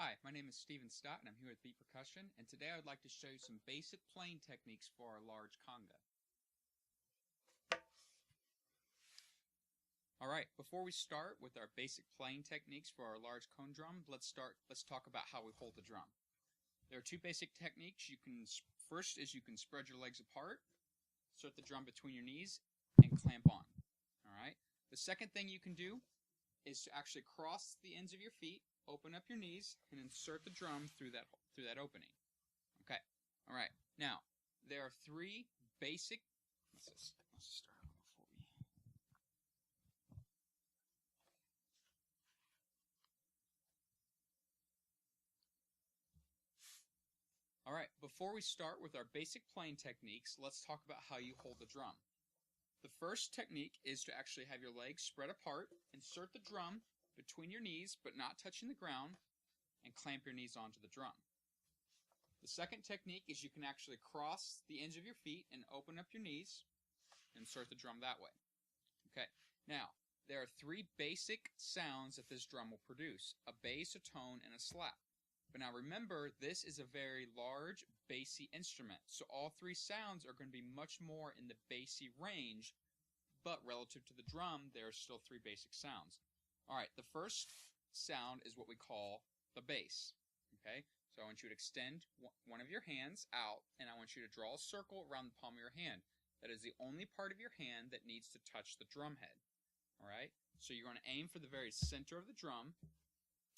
Hi, my name is Steven Stott and I'm here with Beat Percussion, and today I would like to show you some basic playing techniques for our large conga. Alright, before we start with our basic playing techniques for our large cone drum, let's talk about how we hold the drum. There are two basic techniques. First is you can spread your legs apart, insert the drum between your knees, and clamp on. Alright, the second thing you can do is to actually cross the ends of your feet, open up your knees, and insert the drum through that opening. Okay. All right. Now, there are three basic. Let's start before we. All right. Before we start with our basic playing techniques, let's talk about how you hold the drum. The first technique is to actually have your legs spread apart, insert the drum between your knees but not touching the ground, and clamp your knees onto the drum. The second technique is you can actually cross the ends of your feet and open up your knees and insert the drum that way. Okay, now there are three basic sounds that this drum will produce: a bass, a tone, and a slap. But now remember, this is a very large, bassy instrument, so all three sounds are going to be much more in the bassy range, but relative to the drum, there are still three basic sounds. Alright, the first sound is what we call the bass. Okay, so I want you to extend one of your hands out, and I want you to draw a circle around the palm of your hand. That is the only part of your hand that needs to touch the drum head. Alright, so you're going to aim for the very center of the drum,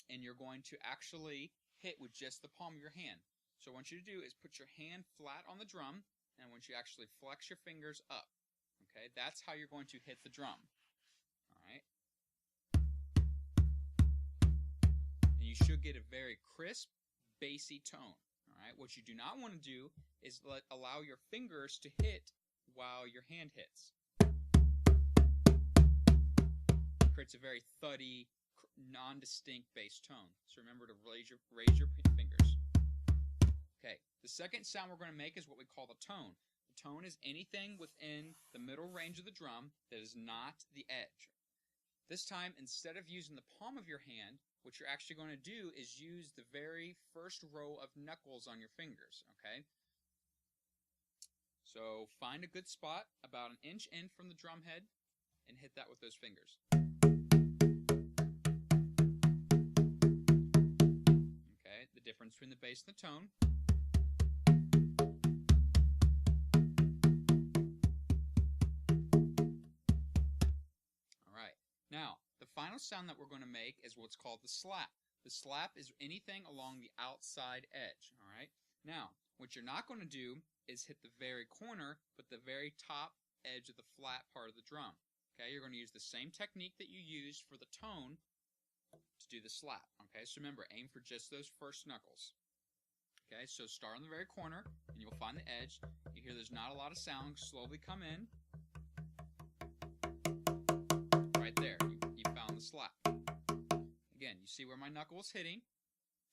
and you're going to actually hit with just the palm of your hand. So what I want you to do is put your hand flat on the drum, and I want you to actually flex your fingers up. Okay, that's how you're going to hit the drum. Alright. And you should get a very crisp, bassy tone. Alright, what you do not want to do is allow your fingers to hit while your hand hits. It creates a very thuddy, non-distinct bass tone. So remember to raise your fingers. Okay, the second sound we're going to make is what we call the tone. The tone is anything within the middle range of the drum that is not the edge. This time, instead of using the palm of your hand, what you're actually going to do is use the very first row of knuckles on your fingers, okay? So find a good spot about an inch in from the drum head and hit that with those fingers. Okay, the difference between the bass and the tone. Alright, now the final sound that we're going to make is what's called the slap. The slap is anything along the outside edge. Alright, now what you're not going to do is hit the very corner, but the very top edge of the flat part of the drum. Okay, you're going to use the same technique that you used for the tone to do the slap. Okay, so remember, aim for just those first knuckles. Okay, so start on the very corner, and you'll find the edge. You hear there's not a lot of sound. Slowly come in. Right there, you found the slap. Again, you see where my knuckle is hitting.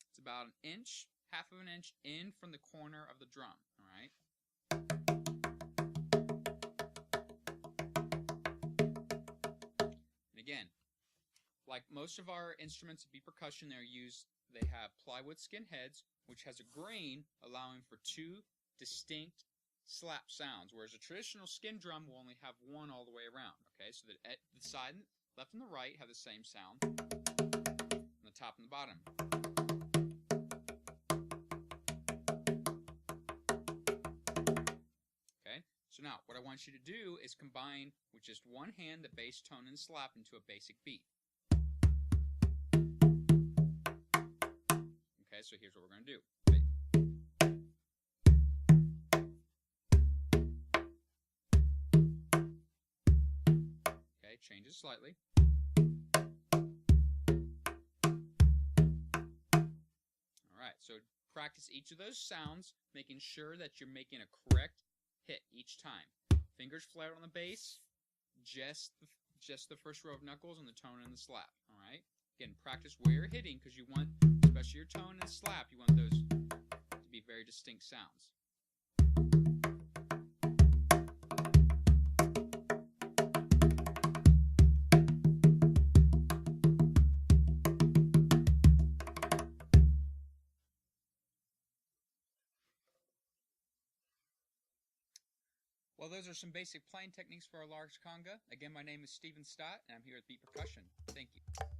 It's about an inch, half of an inch in from the corner of the drum. All right. And again, like most of our instruments of Beat Percussion, they have plywood skin heads, which has a grain allowing for two distinct slap sounds, whereas a traditional skin drum will only have one all the way around. Okay, so that the side, left and the right, have the same sound, and the top and the bottom. Okay, so now what I want you to do is combine with just one hand the bass tone and slap into a basic beat. Okay, so here's what we're going to do. Okay, change it slightly. Alright, so practice each of those sounds, making sure that you're making a correct hit each time. Fingers flat on the bass, just the first row of knuckles, and the tone and the slap. Alright? Again, practice where you're hitting, because you want, especially your tone and slap, you want those to be very distinct sounds. Well, those are some basic playing techniques for a large conga. Again, my name is Steven Stott, and I'm here with Beat Percussion. Thank you.